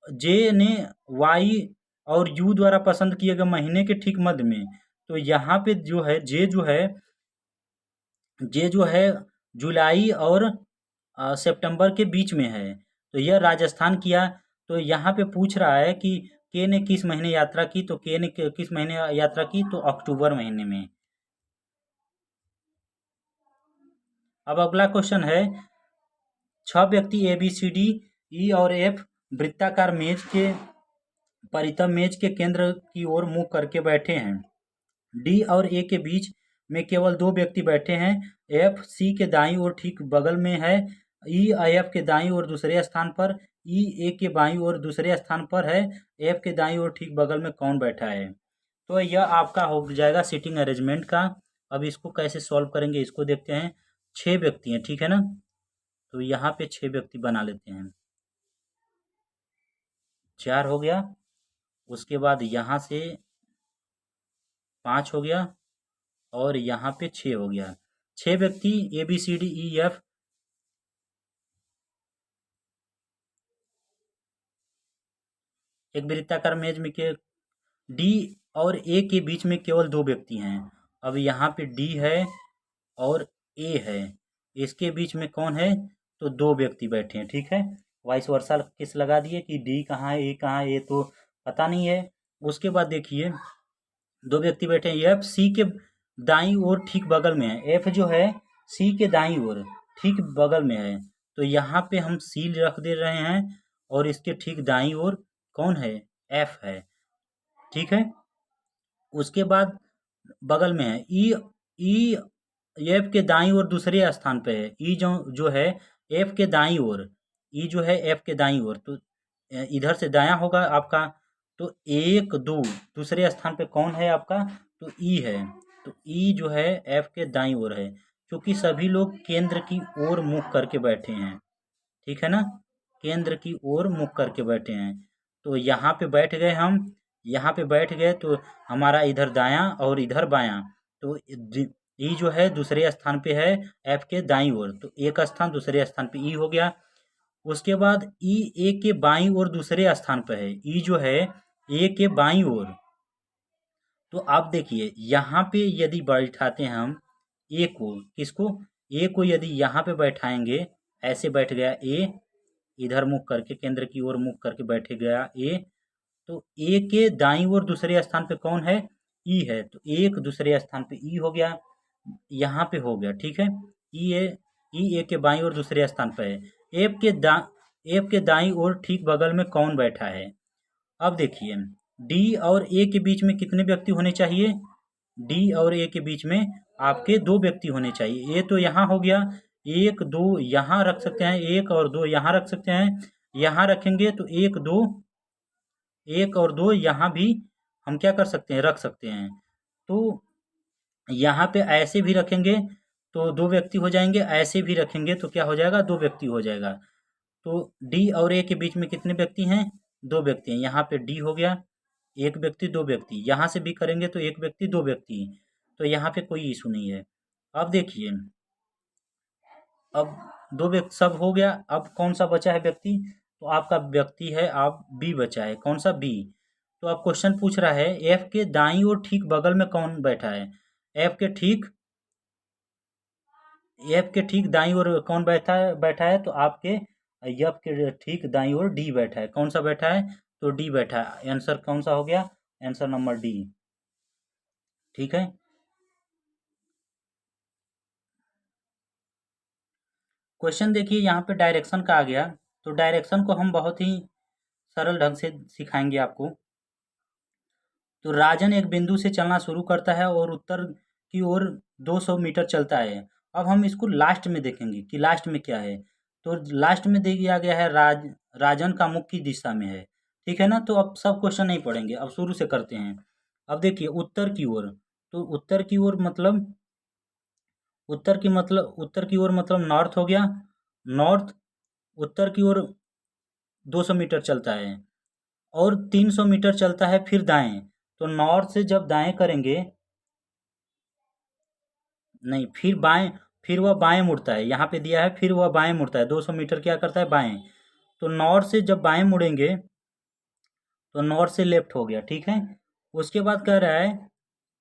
जे ने वाई और यू द्वारा पसंद किए गए महीने के ठीक मध्य में, तो यहाँ पे जो है जे जो है जुलाई और सितंबर के बीच में है, तो यह राजस्थान किया। तो यहाँ पे पूछ रहा है कि के ने किस महीने यात्रा की, तो के ने किस महीने यात्रा की, तो अक्टूबर महीने में। अब अगला क्वेश्चन है, 6 व्यक्ति ए बी सी डी ई और एफ वृत्ताकार मेज के परितः मेज के केंद्र की ओर मुंह करके बैठे हैं। डी और ए के बीच में केवल 2 व्यक्ति बैठे हैं, एफ सी के दाईं ओर ठीक बगल में है, ई एफ के दाईं ओर दूसरे स्थान पर, ई ए के बाईं ओर दूसरे स्थान पर है, एफ के दाईं ओर ठीक बगल में कौन बैठा है। तो यह आपका हो जाएगा सीटिंग अरेंजमेंट का। अब इसको कैसे सॉल्व करेंगे, इसको देखते हैं। 6 व्यक्ति हैं, ठीक है ना, तो यहाँ पे 6 व्यक्ति बना लेते हैं। 4 हो गया, उसके बाद यहाँ से 5 हो गया, और यहाँ पे 6 हो गया। 6 व्यक्ति A B C D E F, एक वृत्ताकार मेज में के डी और ए के बीच में केवल 2 व्यक्ति हैं। अब यहाँ पे डी है और ए है, इसके बीच में कौन है, तो 2 व्यक्ति बैठे हैं, ठीक है। वाइस वर्सा किस लगा दिए कि डी कहाँ है, ए कहाँ है, ये तो पता नहीं है। उसके बाद देखिए 2 व्यक्ति बैठे हैं, एफ सी के दाईं ओर ठीक बगल में है, एफ जो है सी के दाईं ओर ठीक बगल में है, तो यहाँ पे हम सी रख दे रहे हैं, और इसके ठीक दाईं ओर कौन है, एफ है, ठीक है। उसके बाद बगल में है ई, ई एफ के दाईं ओर दूसरे स्थान पे है, ई जो जो है एफ के दाईं ओर, ई जो है एफ के दाईं ओर, तो इधर से दायां होगा आपका, तो 1 2 दूसरे स्थान पे कौन है आपका, तो ई है, तो ई जो है एफ के दाईं ओर है, क्योंकि सभी लोग केंद्र की ओर मुख करके बैठे हैं, ठीक है ना, केंद्र की ओर मुख करके बैठे हैं। तो यहाँ पे बैठ गए हम, यहाँ पे बैठ गए तो हमारा इधर दायां और इधर बायां, तो ई जो है दूसरे स्थान पे है एफ के दाईं ओर, तो एक स्थान दूसरे स्थान पे ई हो गया। उसके बाद ई ए के बाईं ओर दूसरे स्थान पर है, ई जो है ए के बाईं ओर। तो आप देखिए यहाँ पे यदि बैठाते हैं हम ए को, किसको, ए को यदि यहाँ पे बैठाएंगे, ऐसे बैठ गया ए, इधर मुख करके केंद्र की ओर मुख करके बैठे गया ए, तो ए के दाईं ओर दूसरे स्थान पे कौन है, ई है, तो एक दूसरे स्थान पे ई हो गया, यहाँ पे हो गया, ठीक है। ई ए के बाईं ओर दूसरे स्थान पे है। एफ के दाईं ओर ठीक बगल में कौन बैठा है। अब देखिए डी और ए के बीच में कितने व्यक्ति होने चाहिए, डी और ए के बीच में आपके 2 व्यक्ति होने चाहिए। ए तो यहाँ हो गया, 1 2 यहाँ रख सकते हैं, 1 और 2 यहाँ रख सकते हैं, यहाँ रखेंगे तो 1 और 2 यहाँ भी हम क्या कर सकते हैं, रख सकते हैं। तो यहाँ पे ऐसे भी रखेंगे तो 2 व्यक्ति हो जाएंगे, ऐसे भी रखेंगे तो क्या हो जाएगा, 2 व्यक्ति हो जाएगा। तो डी और ए के बीच में कितने व्यक्ति हैं, 2 व्यक्ति हैं। यहाँ पे डी हो गया, 1 व्यक्ति 2 व्यक्ति, यहाँ से भी करेंगे तो 1 व्यक्ति 2 व्यक्ति, तो यहाँ पे कोई इशू नहीं है। अब देखिए अब 2 व्यक्ति सब हो गया, अब कौन सा बचा है व्यक्ति, तो आपका व्यक्ति है, आप बी बचा है, कौन सा, बी। तो अब क्वेश्चन पूछ रहा है एफ के दाईं ओर ठीक बगल में कौन बैठा है, एफ के ठीक दाईं ओर कौन बैठा है तो आपके एफ के ठीक दाईं ओर डी बैठा है, कौन सा बैठा है, तो डी बैठा है। आंसर कौन सा हो गया, आंसर नंबर डी, ठीक है। क्वेश्चन देखिए यहाँ पे डायरेक्शन का आ गया, तो डायरेक्शन को हम बहुत ही सरल ढंग से सिखाएंगे आपको। तो राजन एक बिंदु से चलना शुरू करता है और उत्तर की ओर 200 मीटर चलता है। अब हम इसको लास्ट में देखेंगे कि लास्ट में क्या है। तो लास्ट में दिया गया है राजन का मुख की दिशा में है, ठीक है ना। तो अब सब क्वेश्चन नहीं पढ़ेंगे, अब शुरू से करते हैं। अब देखिए उत्तर की ओर, तो उत्तर की ओर मतलब नॉर्थ हो गया, नॉर्थ उत्तर की ओर 200 मीटर चलता है और 300 मीटर चलता है फिर दाएं। तो नॉर्थ से जब दाएं करेंगे, नहीं फिर बाएं, फिर वह बाएं मुड़ता है, यहाँ पे दिया है फिर वह बाएं मुड़ता है, 200 मीटर क्या करता है, बाएं। तो नॉर्थ से जब बाएं मुड़ेंगे तो नॉर्थ से लेफ्ट हो गया, ठीक है। उसके बाद कह रहा है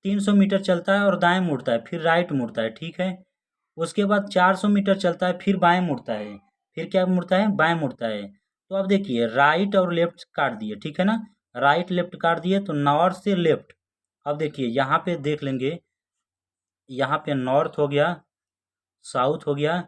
300 मीटर चलता है और दाएं मुड़ता है, फिर राइट मुड़ता है, ठीक है। उसके बाद 400 मीटर चलता है फिर बाएं मुड़ता है, फिर क्या मुड़ता है, बाएं मुड़ता है। तो अब देखिए राइट और लेफ्ट काट दिए, ठीक है ना, राइट लेफ्ट काट दिए, तो नॉर्थ से लेफ्ट। अब देखिए यहाँ पे देख लेंगे, यहाँ पे नॉर्थ हो गया, साउथ हो गया,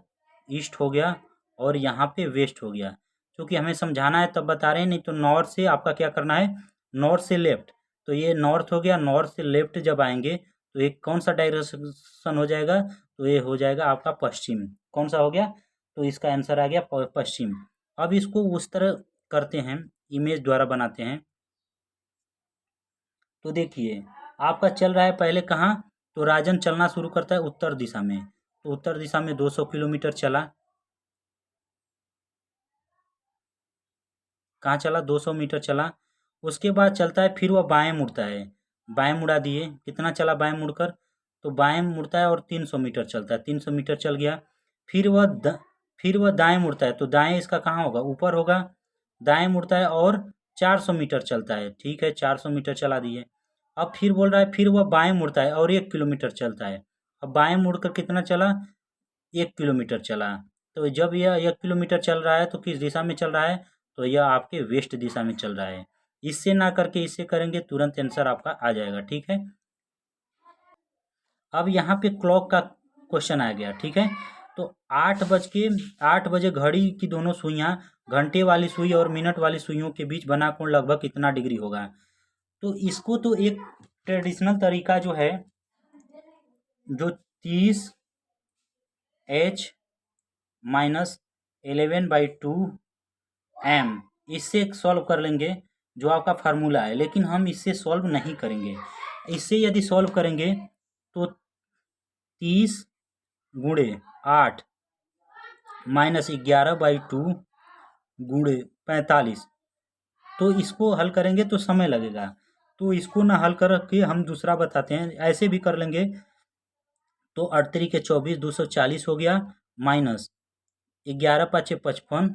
ईस्ट हो गया और यहाँ पे वेस्ट हो गया। क्योंकि हमें समझाना है तब बता रहे हैं, नहीं तो नॉर्थ से आपका क्या करना है, नॉर्थ से लेफ्ट। तो ये नॉर्थ हो गया, नॉर्थ से लेफ्ट जब आएंगे तो एक कौन सा डायरेक्शन हो जाएगा, तो ये हो जाएगा आपका पश्चिम। कौन सा हो गया, तो इसका आंसर आ गया पश्चिम। अब इसको उस तरह करते हैं, इमेज द्वारा बनाते हैं। तो देखिए आपका चल रहा है पहले कहाँ, तो राजन चलना शुरू करता है उत्तर दिशा में, तो उत्तर दिशा में 200 किलोमीटर चला, कहाँ चला, 200 मीटर चला। उसके बाद चलता है फिर वह बाएं मुड़ता है, बाएं मुड़ा दिए, कितना चला बाएं मुड़कर, तो बाएं मुड़ता है और 300 मीटर चलता है, 300 मीटर चल गया। फिर वह दाएं मुड़ता है, तो दाएं इसका कहाँ होगा, ऊपर होगा। दाएं मुड़ता है और 400 मीटर चलता है, ठीक है, 400 मीटर चला दिए। अब फिर बोल रहा है फिर वह बाएं मुड़ता है और 1 किलोमीटर चलता है। अब बाएं मुड़कर कितना चला, 1 किलोमीटर चला। तो जब यह 1 किलोमीटर चल रहा है तो किस दिशा में चल रहा है, तो यह आपके वेस्ट दिशा में चल रहा है। इससे ना करके इससे करेंगे, तुरंत आंसर आपका आ जाएगा, ठीक है। अब यहाँ पे क्लॉक का क्वेश्चन आ गया, ठीक है। तो 8 बजे घड़ी की दोनों सुइयां, घंटे वाली सुई और मिनट वाली सुइयों के बीच बना कोण लगभग कितना डिग्री होगा। तो इसको तो एक ट्रेडिशनल तरीका जो है, जो 30h-11/2m, इससे सॉल्व कर लेंगे, जो आपका फार्मूला है। लेकिन हम इससे सॉल्व नहीं करेंगे। इससे यदि सॉल्व करेंगे तो 30 × 8 -11/2 × 45, तो इसको हल करेंगे तो समय लगेगा। तो इसको ना हल करके हम दूसरा बताते हैं, ऐसे भी कर लेंगे। तो 8 × 3 = 24, 240 हो गया, -11 × 5 = 55,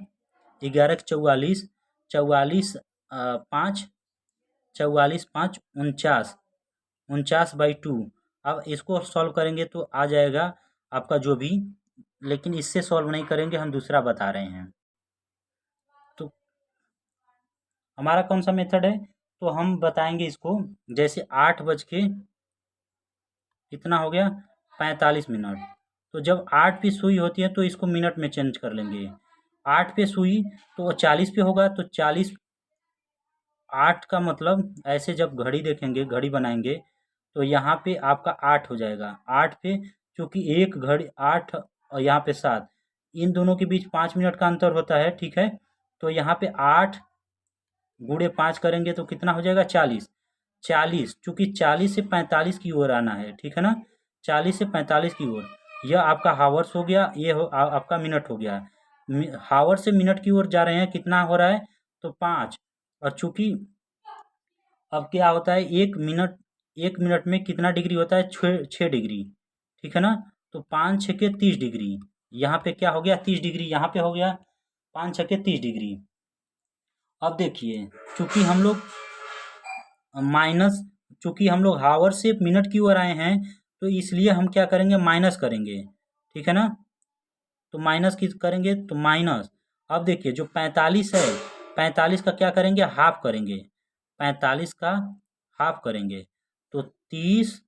11 44, 44 5, 44 5 49, 49/2। अब इसको सॉल्व करेंगे तो आ जाएगा आपका जो भी, लेकिन इससे सॉल्व नहीं करेंगे, हम दूसरा बता रहे हैं। तो हमारा कौन सा मेथड है, तो हम बताएंगे इसको, जैसे 8 बज के कितना हो गया 45 मिनट, तो जब 8 पे सुई होती है तो इसको मिनट में चेंज कर लेंगे। 8 पे सुई तो 40 पे होगा, तो 40, 8 का मतलब ऐसे जब घड़ी देखेंगे, घड़ी बनाएंगे तो यहाँ पे आपका 8 हो जाएगा। 8 पे चूँकि एक घड़ी 8 और यहाँ पे 7, इन दोनों के बीच 5 मिनट का अंतर होता है, ठीक है। तो यहाँ पे 8 गुणे 5 करेंगे तो कितना हो जाएगा 40। 40 चूँकि 40 से 45 की ओर आना है, ठीक है ना, 40 से 45 की ओर। यह आपका हावर्स हो गया, ये आपका मिनट हो गया। हावर से मिनट की ओर जा रहे हैं, कितना हो रहा है तो 5। और चूँकि अब क्या होता है, 1 मिनट में कितना डिग्री होता है 6 डिग्री, ठीक है ना। तो 5 6 30 डिग्री, यहाँ पे क्या हो गया 30 डिग्री, यहाँ पे हो गया 5 6 30 डिग्री। अब देखिए, चूँकि हम लोग माइनस, चूँकि हम लोग हावर से मिनट की ओर आए हैं, तो इसलिए हम क्या करेंगे माइनस करेंगे, ठीक है ना। तो माइनस किस करेंगे तो माइनस। अब देखिए जो 45 है, 45 का क्या करेंगे हाफ करेंगे, 45 का हाफ करेंगे तो 30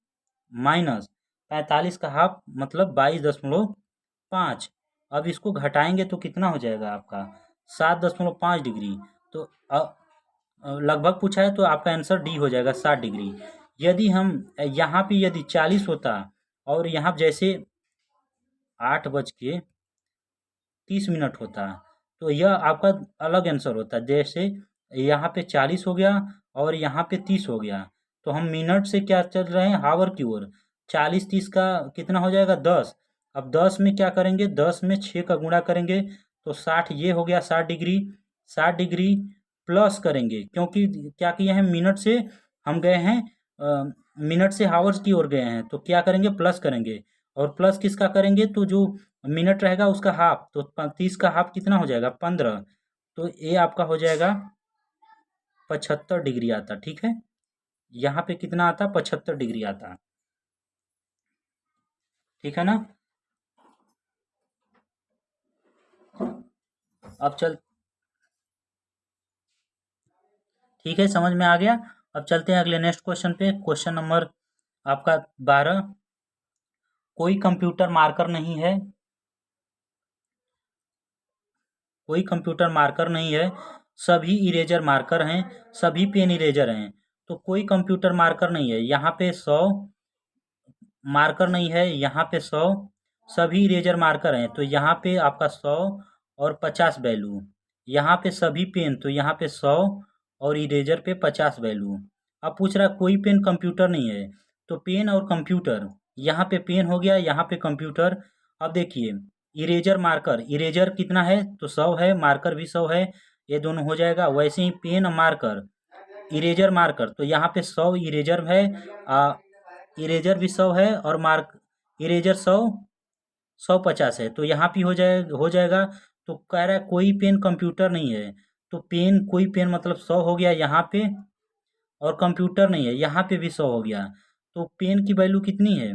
माइनस 45 का हाफ मतलब 22.5। अब इसको घटाएंगे तो कितना हो जाएगा आपका 7.5 डिग्री। तो लगभग पूछा है तो आपका आंसर डी हो जाएगा 60 डिग्री। यदि हम यहाँ पे यदि 40 होता और यहाँ जैसे 8 बज के 30 मिनट होता, तो यह आपका अलग आंसर होता। जैसे यहाँ पे 40 हो गया और यहाँ पे 30 हो गया, तो हम मिनट से क्या चल रहे हैं हावर की ओर। 40 30 का कितना हो जाएगा 10। अब 10 में क्या करेंगे, 10 में 6 का गुणा करेंगे तो 60, ये हो गया 60 डिग्री। 60 डिग्री प्लस करेंगे, क्योंकि क्या किए हैं मिनट से हम गए हैं, मिनट से हावर्स की ओर गए हैं, तो क्या करेंगे प्लस करेंगे। और प्लस किसका करेंगे तो जो मिनट रहेगा उसका हाफ, तो 30 का हाफ कितना हो जाएगा 15। तो ये आपका हो जाएगा 75 डिग्री आता, ठीक है। यहाँ पे कितना आता 75 डिग्री आता, ठीक है ना। अब चल, ठीक है समझ में आ गया। अब चलते हैं अगले नेक्स्ट क्वेश्चन पे। क्वेश्चन नंबर आपका 12, कोई कंप्यूटर मार्कर नहीं है, कोई कंप्यूटर मार्कर नहीं है, सभी इरेजर मार्कर हैं, सभी पेन इरेजर हैं। तो कोई कंप्यूटर मार्कर नहीं है, यहाँ पे 100 मार्कर नहीं है, यहाँ पे 100 सभी इरेजर मार्कर हैं, तो यहाँ पे आपका 100 और 50 वैल्यू। यहाँ पे सभी पेन, तो यहाँ पे 100 और इरेजर पे 50 वैल्यू। अब पूछ रहा है कोई पेन कंप्यूटर नहीं है, तो पेन और कंप्यूटर, यहाँ पे पेन हो गया, यहाँ पे कंप्यूटर। अब देखिए इरेजर मार्कर, इरेजर कितना है तो 100 है, मार्कर भी 100 है, ये दोनों हो जाएगा। वैसे ही पेन मार्कर इरेजर मार्कर, तो यहाँ पे 100 इरेजर है, इरेजर भी 100 है और मार्क इरेजर 100 150 है, तो यहाँ पे हो जाएगा। तो कह रहा है कोई पेन कंप्यूटर नहीं है, तो पेन कोई पेन मतलब 100 हो गया यहाँ पे, और कंप्यूटर नहीं है यहाँ पे भी 100 हो गया। तो पेन की वैल्यू कितनी है,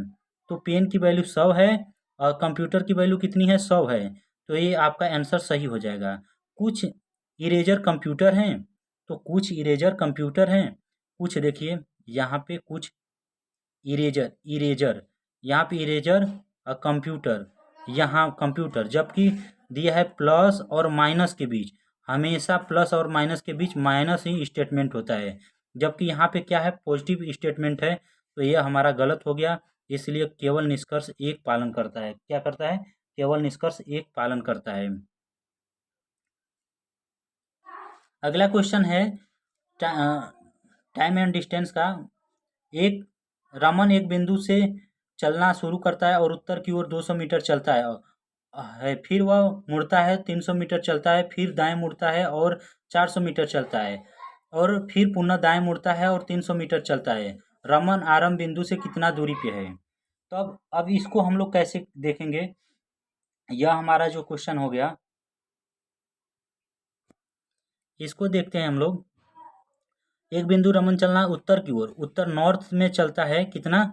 तो पेन की वैल्यू 100 है और कंप्यूटर की वैल्यू कितनी है 100 है। तो ये आपका आंसर सही हो जाएगा। कुछ इरेजर कंप्यूटर हैं, तो कुछ इरेजर कंप्यूटर हैं, कुछ देखिए यहाँ पे कुछ इरेजर इरेजर, यहाँ पे इरेजर और कंप्यूटर, यहाँ कंप्यूटर, जबकि दिया है प्लस और माइनस के बीच, हमेशा प्लस और माइनस के बीच माइनस ही स्टेटमेंट होता है, जबकि यहाँ पे क्या है पॉजिटिव स्टेटमेंट है। तो यह हमारा गलत हो गया, इसलिए केवल निष्कर्ष एक पालन करता है, क्या करता है केवल निष्कर्ष एक पालन करता है। अगला क्वेश्चन है टाइम एंड डिस्टेंस का। एक रमन एक बिंदु से चलना शुरू करता है और उत्तर की ओर 200 मीटर चलता है, फिर वह मुड़ता है 300 मीटर चलता है, फिर दाएं मुड़ता है और 400 मीटर चलता है, और फिर पुनः दाएं मुड़ता है और 300 मीटर चलता है। रमन आरंभ बिंदु से कितना दूरी पे है। तो अब इसको हम लोग कैसे देखेंगे, यह हमारा जो क्वेश्चन हो गया, इसको देखते हैं हम लोग। एक बिंदु रमन चलना उत्तर की ओर, उत्तर नॉर्थ में चलता है कितना,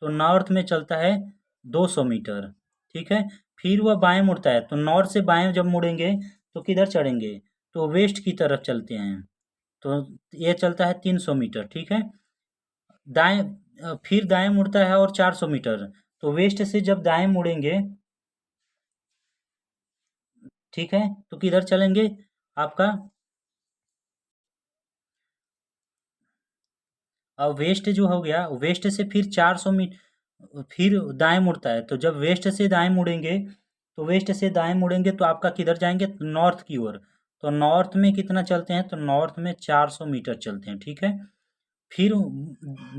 तो नॉर्थ में चलता है 200 मीटर। ठीक है, फिर वह बाएं मुड़ता है, तो नॉर्थ से बाएं जब मुड़ेंगे तो किधर चढ़ेंगे, तो वेस्ट की तरफ चलते हैं, तो ये चलता है 300 मीटर। ठीक है, फिर दाएं मुड़ता है और 400 मीटर, तो वेस्ट से जब दाएं मुड़ेंगे, ठीक है, तो किधर चलेंगे आपका, अब वेस्ट जो हो गया, वेस्ट से फिर 400 मीटर फिर दाएं मुड़ता है, तो जब वेस्ट से दाएं मुड़ेंगे, तो वेस्ट से दाएं मुड़ेंगे तो आपका किधर जाएंगे, नॉर्थ की ओर। तो नॉर्थ में कितना चलते हैं, तो नॉर्थ में 400 मीटर चलते हैं। ठीक है, फिर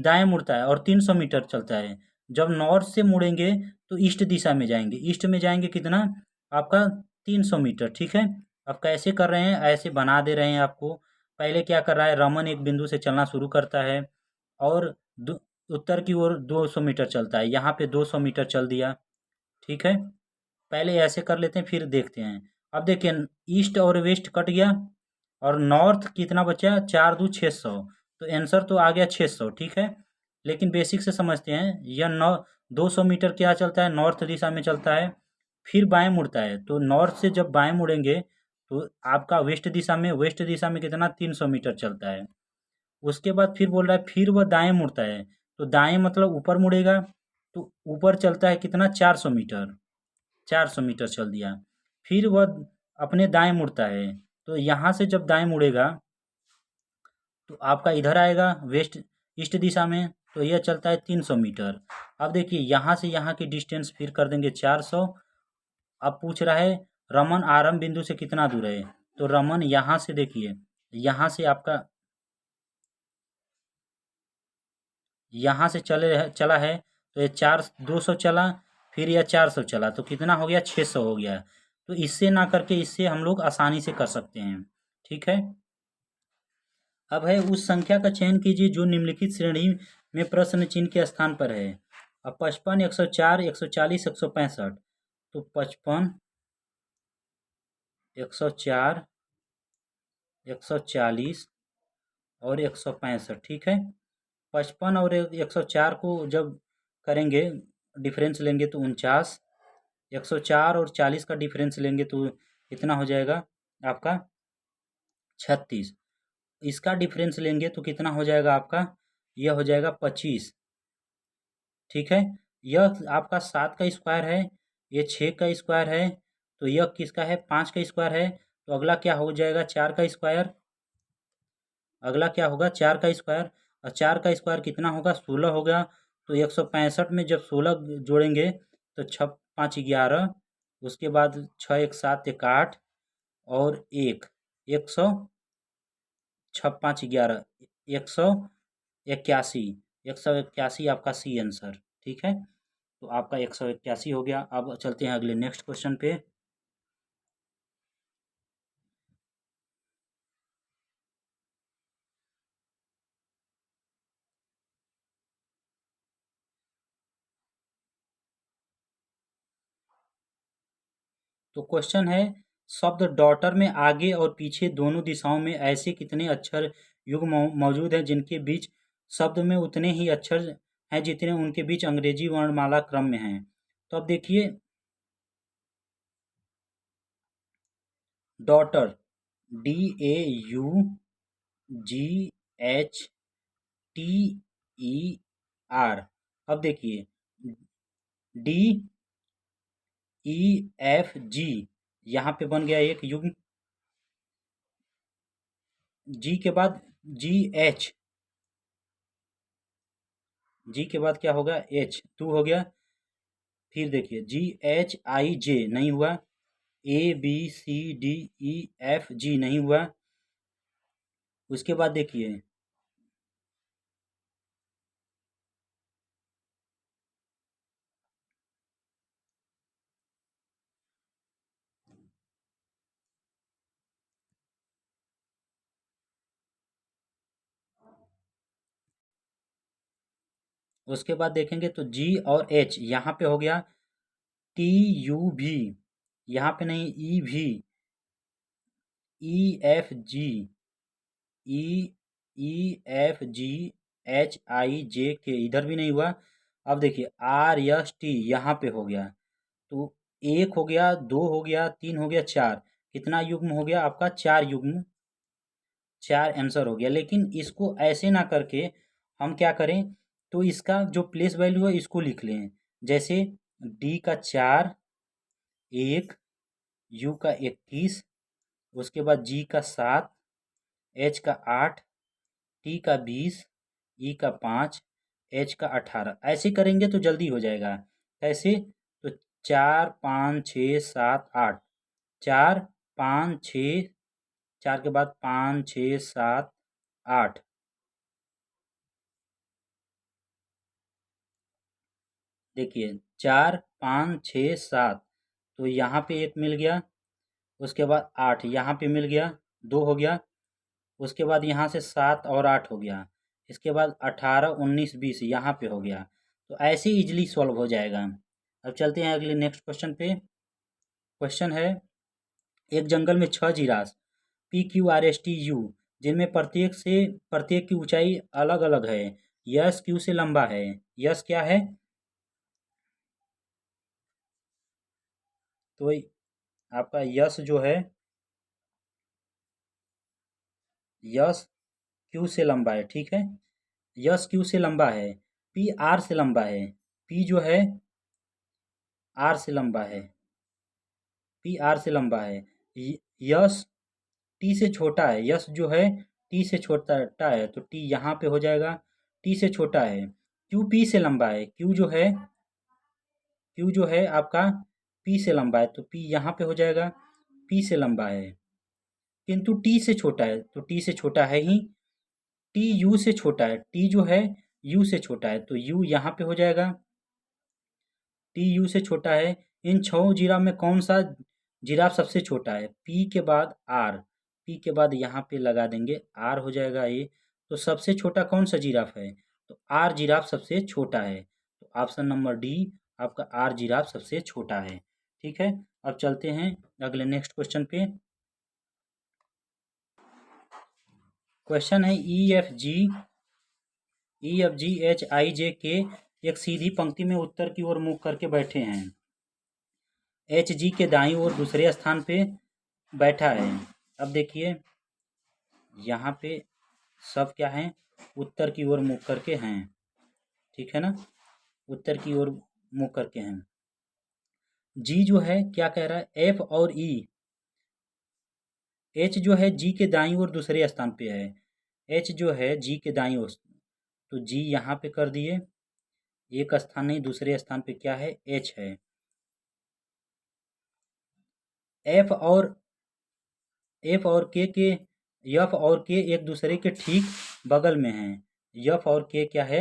दाएं मुड़ता है और 300 मीटर चलता है। जब नॉर्थ से मुड़ेंगे तो ईस्ट दिशा में जाएंगे, ईस्ट में जाएंगे कितना, आपका 300 मीटर। ठीक है, अब कैसे कर रहे हैं, ऐसे बना दे रहे हैं आपको। पहले क्या कर रहा है, रमन एक बिंदु से चलना शुरू करता है और उत्तर की ओर 200 मीटर चलता है, यहाँ पे 200 मीटर चल दिया। ठीक है, पहले ऐसे कर लेते हैं फिर देखते हैं। अब देखिए, ईस्ट और वेस्ट कट गया और नॉर्थ कितना बचा, 4×2=600, तो आंसर तो आ गया 600। ठीक है, लेकिन बेसिक से समझते हैं, यह 200 मीटर क्या चलता है, नॉर्थ दिशा में चलता है, फिर बाएं मुड़ता है, तो नॉर्थ से जब बाएं मुड़ेंगे तो आपका वेस्ट दिशा में कितना, 300 मीटर चलता है। उसके बाद फिर बोल रहा है, फिर वह दाएं मुड़ता है, तो दाएं मतलब ऊपर मुड़ेगा, तो ऊपर चलता है कितना, 400 मीटर, 400 मीटर चल दिया। फिर वह अपने दाएं मुड़ता है, तो यहाँ से जब दाएं मुड़ेगा तो आपका इधर आएगा वेस्ट ईस्ट दिशा में, तो यह चलता है 300 मीटर। अब देखिए, यहाँ से यहाँ की डिस्टेंस फिर कर देंगे 400। अब पूछ रहा है रमन आरंभ बिंदु से कितना दूर है, तो रमन यहाँ से देखिए, यहाँ से आपका यहाँ से चला है, तो ये 200 चला, फिर यह 400 चला, तो कितना हो गया, 600 हो गया। तो इससे ना करके इससे हम लोग आसानी से कर सकते हैं। ठीक है, अब है उस संख्या का चयन कीजिए जो निम्नलिखित श्रेणी में प्रश्न चिन्ह के स्थान पर है। अब 55, 104, 140, 165, तो 55, 104, 140 और 165। ठीक है, 55 और 104 को जब करेंगे, डिफरेंस लेंगे तो 49, 104 और 40 का डिफरेंस लेंगे तो कितना हो जाएगा आपका, 36। इसका डिफरेंस लेंगे तो कितना हो जाएगा आपका, यह हो जाएगा 25। ठीक है, यह आपका 7 का स्क्वायर है, ये 6 का स्क्वायर है, तो यह किसका है, 5 का स्क्वायर है। तो अगला क्या हो जाएगा, 4 का स्क्वायर, अगला क्या होगा, 4 का स्क्वायर, और 4 का स्क्वायर कितना होगा, 16 होगा। तो 165 में जब 16 जोड़ेंगे तो 6×5=11, उसके बाद 6×1=7=8 और 6×5=11, 181, 181 आपका सी आंसर। ठीक है, तो आपका 181 हो गया। अब चलते हैं अगले नेक्स्ट क्वेश्चन पे। तो क्वेश्चन है, शब्द डॉटर में आगे और पीछे दोनों दिशाओं में ऐसे कितने अक्षर युग्म मौजूद हैं जिनके बीच शब्द में उतने ही अक्षर हैं जितने उनके बीच अंग्रेजी वर्णमाला क्रम में हैं। तो अब देखिए, डॉटर, DAUGHTER, अब देखिए, डी ई एफ जी, यहाँ पे बन गया एक युग्म, जी के बाद GH, जी के बाद क्या होगा, H, 2 हो गया। फिर देखिए, GHIJ नहीं हुआ, ABCDEFG नहीं हुआ। उसके बाद देखिए, उसके बाद देखेंगे तो G और H यहाँ पे हो गया, TUV यहाँ पे नहीं, EV, EFG इधर भी नहीं हुआ। अब देखिए RST यहाँ पे हो गया, तो 1 हो गया, 2 हो गया, 3 हो गया, 4। कितना युग्म हो गया आपका? 4 युग्म, 4 आंसर हो गया। लेकिन इसको ऐसे ना करके हम क्या करें, तो इसका जो प्लेस वैल्यू है इसको लिख लें। जैसे D का 4, 1, U का 21, उसके बाद G का 7, H का 8, T का 20, E का 5, H का 18। ऐसे करेंगे तो जल्दी हो जाएगा। कैसे? तो 4, 5, 6, 7, 8, 4, 5, 6, 4 के बाद 5, 6, 7, 8। देखिए 4, 5, 6, 7, तो यहाँ पे एक मिल गया। उसके बाद 8 यहाँ पे मिल गया, 2 हो गया। उसके बाद यहाँ से 7 और 8 हो गया। इसके बाद 18, 19, 20 यहाँ पे हो गया। तो ऐसे इजीली सॉल्व हो जाएगा। अब चलते हैं अगले नेक्स्ट क्वेश्चन पे। क्वेश्चन है, एक जंगल में 6 जिराफ PQRSTU, जिनमें प्रत्येक की ऊंचाई अलग अलग है। यस क्यू से लंबा है। यस क्या है? तो आपका यस जो है, यस क्यू से लंबा है। ठीक है, यस क्यू से लंबा है। पी आर से लंबा है। पी जो है आर से लंबा है। पी आर से लंबा है। यस टी से छोटा है। यस जो है टी से छोटा है, तो टी यहाँ पे हो जाएगा। टी से छोटा है। क्यू पी से लंबा है। क्यू जो है आपका पी से लंबा है, तो पी यहाँ पे हो जाएगा। पी से लंबा है, किंतु टी से छोटा है, तो टी से छोटा है ही। टी यू से छोटा है। टी जो है यू से छोटा है, तो यू यहाँ पे हो जाएगा। टी यू से छोटा है। इन छह जिराफ में कौन सा जिराफ सबसे छोटा है? पी के बाद आर। पी के बाद यहाँ पे लगा देंगे आर, हो जाएगा ये। तो सबसे छोटा कौन सा जिराफ है? तो आर जिराफ सबसे छोटा है। तो ऑप्शन नंबर डी आपका आर जिराफ सबसे छोटा है। ठीक है, अब चलते हैं अगले नेक्स्ट क्वेश्चन पे। क्वेश्चन है EFG, HI, J, K एक सीधी पंक्ति में उत्तर की ओर मुख करके बैठे हैं। HG के दाईं ओर दूसरे स्थान पे बैठा है। अब देखिए यहाँ पे सब क्या है? उत्तर की ओर मुख करके हैं। ठीक है ना, उत्तर की ओर मुख करके हैं। जी जो है क्या कह रहा है? एफ और ई। एच जो है जी के दाईं ओर दूसरे स्थान पे है। एच जो है जी के दाईं ओर, तो जी यहाँ पे कर दिए। एक स्थान नहीं, दूसरे स्थान पे क्या है? एच है। एफ और एफ और के एक दूसरे के ठीक बगल में हैं। एफ और के क्या है?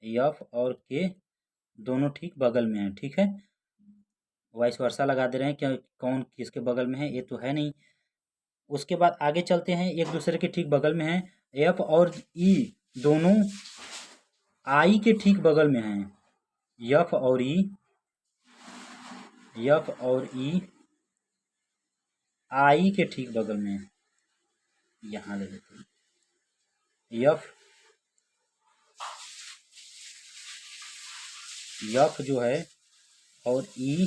एफ और के दोनों ठीक बगल में हैं। ठीक है, वाइस वर्सा लगा दे रहे हैं, क्या कौन किसके बगल में है, ये तो है नहीं। उसके बाद आगे चलते हैं, एक दूसरे के ठीक बगल में हैं। एफ और ई दोनों आई के ठीक बगल में हैं। एफ और ई आई के ठीक बगल में है। यहाँ ले लेते हैं। एफ जो है और ई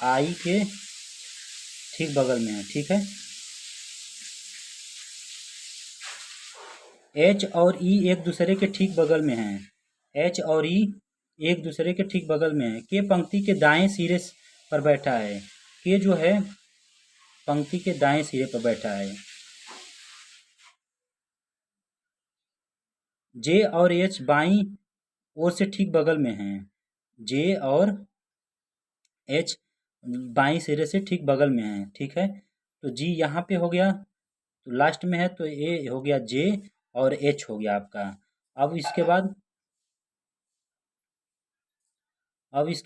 आई के ठीक बगल में है। ठीक है, एच और ई एक दूसरे के ठीक बगल में हैं। एच और ई एक दूसरे के ठीक बगल में है। के पंक्ति के दाएं सिरे पर बैठा है। के जो है पंक्ति के दाएं सिरे पर बैठा है। जे और एच बाईं ओर से ठीक बगल में हैं। जे और एच बाईं सिरे से ठीक बगल में हैं। ठीक है, तो जी यहाँ पे हो गया, तो लास्ट में है, तो ए हो गया जे और एच हो गया आपका। अब इसके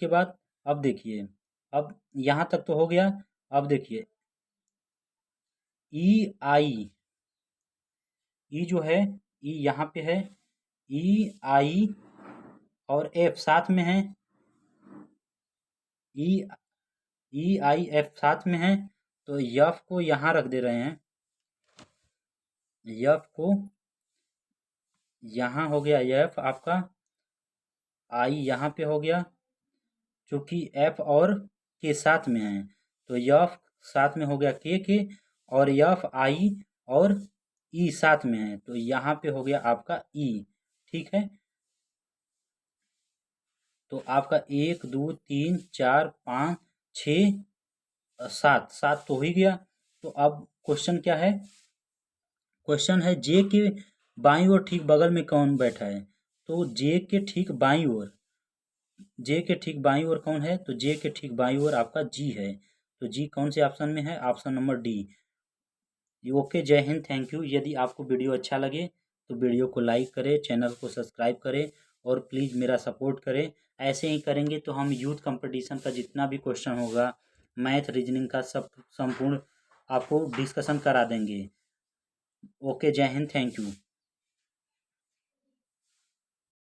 बाद अब देखिए, अब यहाँ तक तो हो गया। अब देखिए ई आई, ई जो है ई यहाँ पे है। ई आई और एफ साथ में है। ई ई आई एफ साथ में है, तो यफ को यहाँ रख दे रहे हैं, यफ को यहाँ हो गया यफ आपका, आई यहाँ पे हो गया, चूंकि एफ और के साथ में है तो यफ साथ में हो गया के, और यफ आई और ई साथ में है तो यहाँ पे हो गया आपका ई। ठीक है, तो आपका 1 2 3 4 5 6 7, 7 तो हो ही गया। तो अब क्वेश्चन क्या है, क्वेश्चन है जे के बाईं ओर ठीक बगल में कौन बैठा है, तो जे के ठीक बाईं ओर, जे के ठीक बाईं ओर कौन है, तो जे के ठीक बाईं ओर आपका जी है, तो जी कौन से ऑप्शन में है, ऑप्शन नंबर डी। ओके, जय हिंद, थैंक यू। यदि आपको वीडियो अच्छा लगे तो वीडियो को लाइक करें, चैनल को सब्सक्राइब करें और प्लीज़ मेरा सपोर्ट करें। ऐसे ही करेंगे तो हम यूथ कंपटीशन का जितना भी क्वेश्चन होगा, मैथ रीजनिंग का सब संपूर्ण आपको डिस्कशन करा देंगे। ओके, जय हिंद, थैंक यू।